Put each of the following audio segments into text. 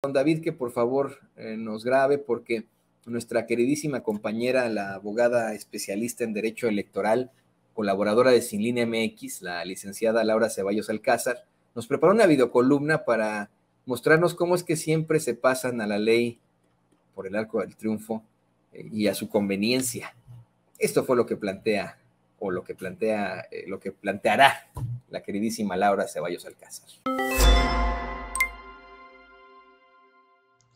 Don David que por favor nos grabe porque nuestra queridísima compañera, la abogada especialista en Derecho Electoral, colaboradora de Sin Línea MX, la licenciada Laura Ceballos Alcázar, nos preparó una videocolumna para mostrarnos cómo es que siempre se pasan a la ley por el arco del triunfo y a su conveniencia. Esto fue lo que plantea, o lo que planteará la queridísima Laura Ceballos Alcázar.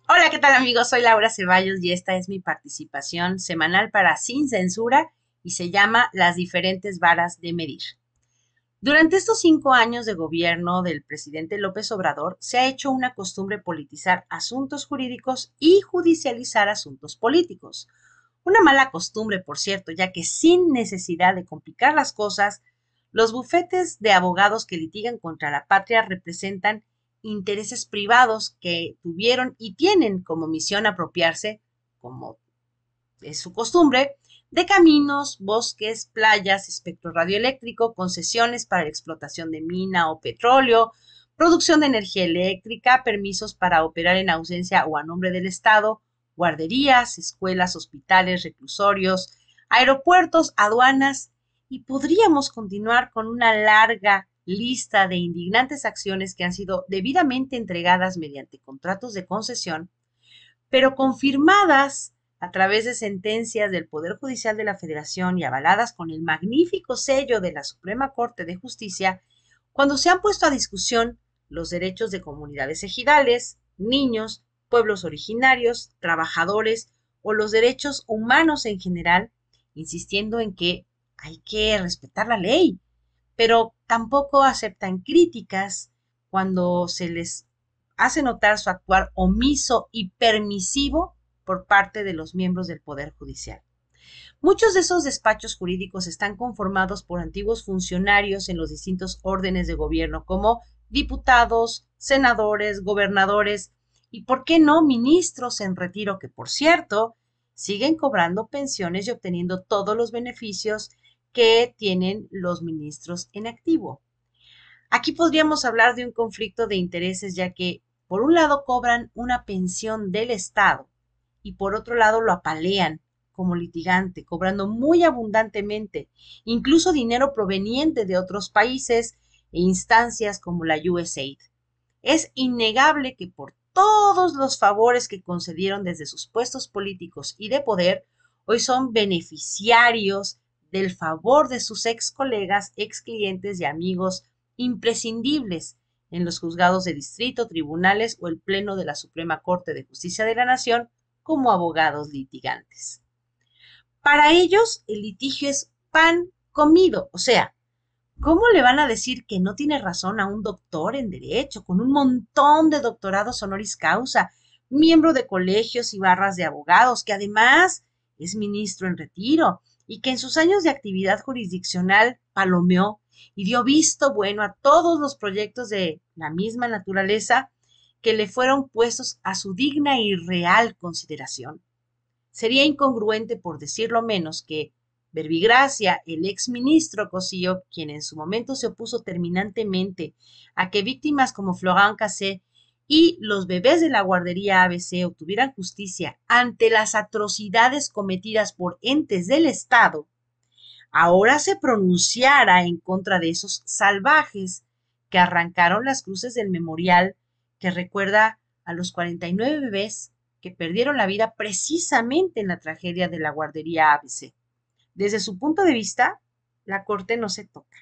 Hola, ¿qué tal amigos? Soy Laura Ceballos y esta es mi participación semanal para Sin Censura y se llama Las diferentes varas de medir. Durante estos 5 años de gobierno del presidente López Obrador se ha hecho una costumbre politizar asuntos jurídicos y judicializar asuntos políticos. Una mala costumbre, por cierto, ya que sin necesidad de complicar las cosas, los bufetes de abogados que litigan contra la patria representan intereses privados que tuvieron y tienen como misión apropiarse, como es su costumbre, de caminos, bosques, playas, espectro radioeléctrico, concesiones para la explotación de mina o petróleo, producción de energía eléctrica, permisos para operar en ausencia o a nombre del Estado, guarderías, escuelas, hospitales, reclusorios, aeropuertos, aduanas, y podríamos continuar con una larga lista de indignantes acciones que han sido debidamente entregadas mediante contratos de concesión, pero confirmadas a través de sentencias del Poder Judicial de la Federación y avaladas con el magnífico sello de la Suprema Corte de Justicia, cuando se han puesto a discusión los derechos de comunidades ejidales, niños, pueblos originarios, trabajadores o los derechos humanos en general, insistiendo en que hay que respetar la ley, pero tampoco aceptan críticas cuando se les hace notar su actuar omiso y permisivo por parte de los miembros del Poder Judicial. Muchos de esos despachos jurídicos están conformados por antiguos funcionarios en los distintos órdenes de gobierno, como diputados, senadores, gobernadores y, ¿por qué no?, ministros en retiro que, por cierto, siguen cobrando pensiones y obteniendo todos los beneficios que tienen los ministros en activo. Aquí podríamos hablar de un conflicto de intereses, ya que por un lado cobran una pensión del Estado y por otro lado lo apalean como litigante, cobrando muy abundantemente, incluso dinero proveniente de otros países e instancias como la USAID. Es innegable que por todos los favores que concedieron desde sus puestos políticos y de poder, hoy son beneficiarios del favor de sus ex colegas, ex clientes y amigos imprescindibles en los juzgados de distrito, tribunales o el Pleno de la Suprema Corte de Justicia de la Nación como abogados litigantes. Para ellos, el litigio es pan comido, o sea, ¿cómo le van a decir que no tiene razón a un doctor en Derecho, con un montón de doctorados honoris causa, miembro de colegios y barras de abogados, que además es ministro en retiro y que en sus años de actividad jurisdiccional palomeó y dio visto bueno a todos los proyectos de la misma naturaleza que le fueron puestos a su digna y real consideración? Sería incongruente, por decirlo menos, que Verbigracia, el ex ministro Cosillo, quien en su momento se opuso terminantemente a que víctimas como Florent Cassé y los bebés de la guardería ABC obtuvieran justicia ante las atrocidades cometidas por entes del Estado, ahora se pronunciara en contra de esos salvajes que arrancaron las cruces del memorial que recuerda a los 49 bebés que perdieron la vida precisamente en la tragedia de la guardería ABC. Desde su punto de vista, la Corte no se toca,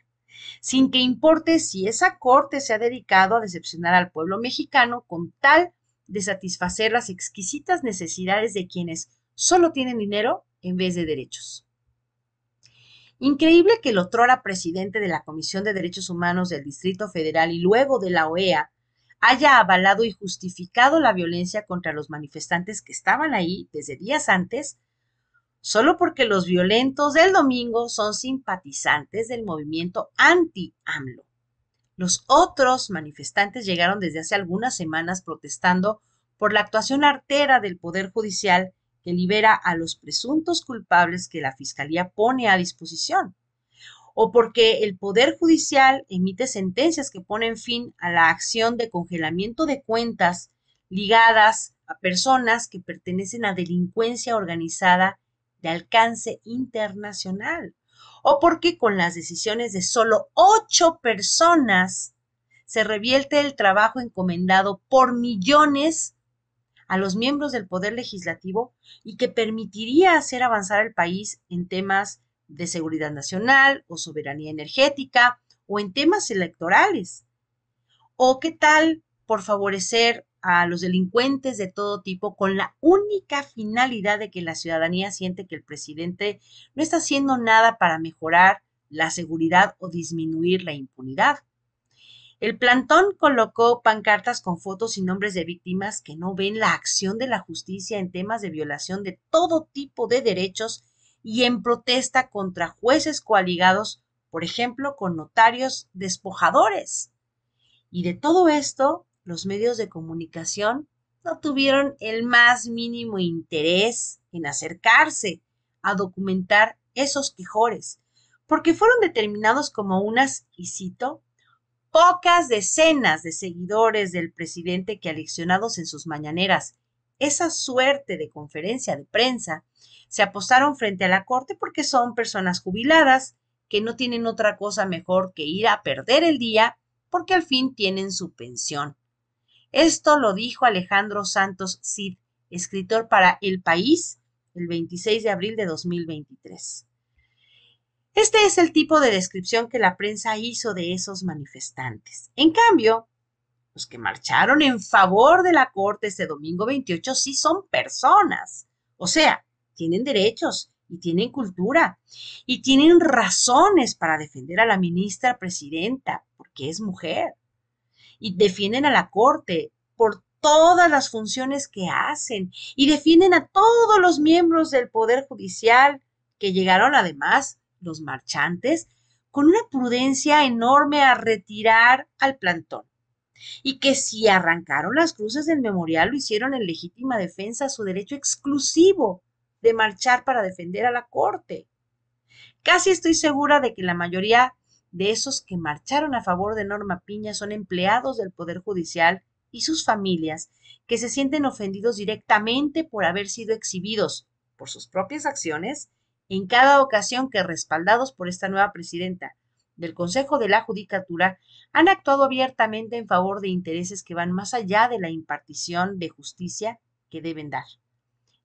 sin que importe si esa Corte se ha dedicado a decepcionar al pueblo mexicano con tal de satisfacer las exquisitas necesidades de quienes solo tienen dinero en vez de derechos. Increíble que el otrora presidente de la Comisión de Derechos Humanos del Distrito Federal y luego de la OEA haya avalado y justificado la violencia contra los manifestantes que estaban ahí desde días antes, solo porque los violentos del domingo son simpatizantes del movimiento anti-AMLO. Los otros manifestantes llegaron desde hace algunas semanas protestando por la actuación artera del Poder Judicial que libera a los presuntos culpables que la Fiscalía pone a disposición, o porque el Poder Judicial emite sentencias que ponen fin a la acción de congelamiento de cuentas ligadas a personas que pertenecen a delincuencia organizada de alcance internacional, o porque con las decisiones de solo 8 personas se revierte el trabajo encomendado por millones a los miembros del Poder Legislativo y que permitiría hacer avanzar el país en temas de seguridad nacional o soberanía energética o en temas electorales. ¿O qué tal por favorecer a los delincuentes de todo tipo con la única finalidad de que la ciudadanía siente que el presidente no está haciendo nada para mejorar la seguridad o disminuir la impunidad? El plantón colocó pancartas con fotos y nombres de víctimas que no ven la acción de la justicia en temas de violación de todo tipo de derechos y en protesta contra jueces coaligados, por ejemplo, con notarios despojadores. Y de todo esto, los medios de comunicación no tuvieron el más mínimo interés en acercarse a documentar esos quejores, porque fueron determinados como unas, y cito, pocas decenas de seguidores del presidente que, aleccionados en sus mañaneras esa suerte de conferencia de prensa, se apostaron frente a la corte porque son personas jubiladas que no tienen otra cosa mejor que ir a perder el día porque al fin tienen su pensión. Esto lo dijo Alejandro Santos Cid, escritor para El País, el 26 de abril de 2023. Este es el tipo de descripción que la prensa hizo de esos manifestantes. En cambio, los que marcharon en favor de la corte este domingo 28 sí son personas. O sea, tienen derechos y tienen cultura y tienen razones para defender a la ministra presidenta porque es mujer. Y defienden a la corte por todas las funciones que hacen y defienden a todos los miembros del Poder Judicial que llegaron además, los marchantes, con una prudencia enorme a retirar al plantón. Y que si arrancaron las cruces del memorial lo hicieron en legítima defensa a su derecho exclusivo de marchar para defender a la corte. Casi estoy segura de que la mayoría de esos que marcharon a favor de Norma Piña son empleados del Poder Judicial y sus familias que se sienten ofendidos directamente por haber sido exhibidos por sus propias acciones en cada ocasión que, respaldados por esta nueva presidenta del Consejo de la Judicatura, han actuado abiertamente en favor de intereses que van más allá de la impartición de justicia que deben dar.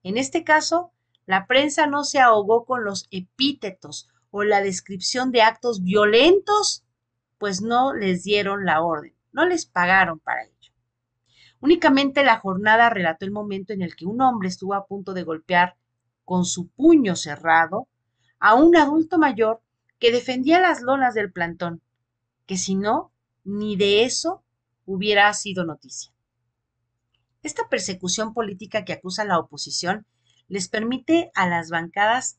En este caso, la prensa no se ahogó con los epítetos o la descripción de actos violentos, pues no les dieron la orden, no les pagaron para ello. Únicamente la jornada relató el momento en el que un hombre estuvo a punto de golpear con su puño cerrado a un adulto mayor que defendía las lonas del plantón, que si no, ni de eso hubiera sido noticia. Esta persecución política que acusa la oposición les permite a las bancadas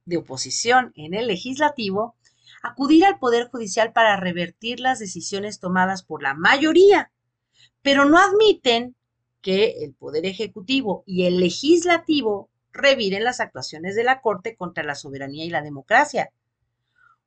de oposición en el legislativo acudir al Poder Judicial para revertir las decisiones tomadas por la mayoría, pero no admiten que el Poder Ejecutivo y el Legislativo reviren las actuaciones de la Corte contra la soberanía y la democracia.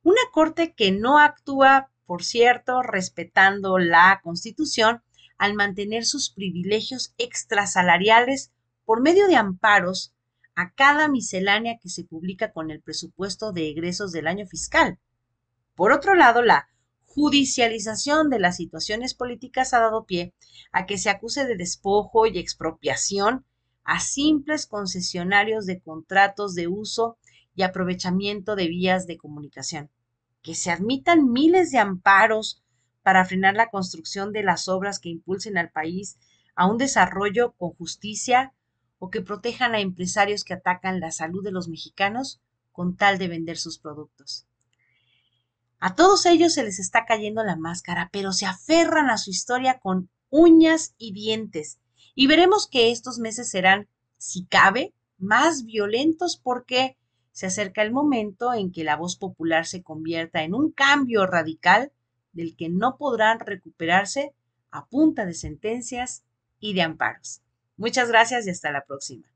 Una Corte que no actúa, por cierto, respetando la Constitución al mantener sus privilegios extrasalariales por medio de amparos a cada miscelánea que se publica con el presupuesto de egresos del año fiscal. Por otro lado, la judicialización de las situaciones políticas ha dado pie a que se acuse de despojo y expropiación a simples concesionarios de contratos de uso y aprovechamiento de vías de comunicación, que se admitan miles de amparos para frenar la construcción de las obras que impulsen al país a un desarrollo con justicia o que protejan a empresarios que atacan la salud de los mexicanos con tal de vender sus productos. A todos ellos se les está cayendo la máscara, pero se aferran a su historia con uñas y dientes. Y veremos que estos meses serán, si cabe, más violentos porque se acerca el momento en que la voz popular se convierta en un cambio radical del que no podrán recuperarse a punta de sentencias y de amparos. Muchas gracias y hasta la próxima.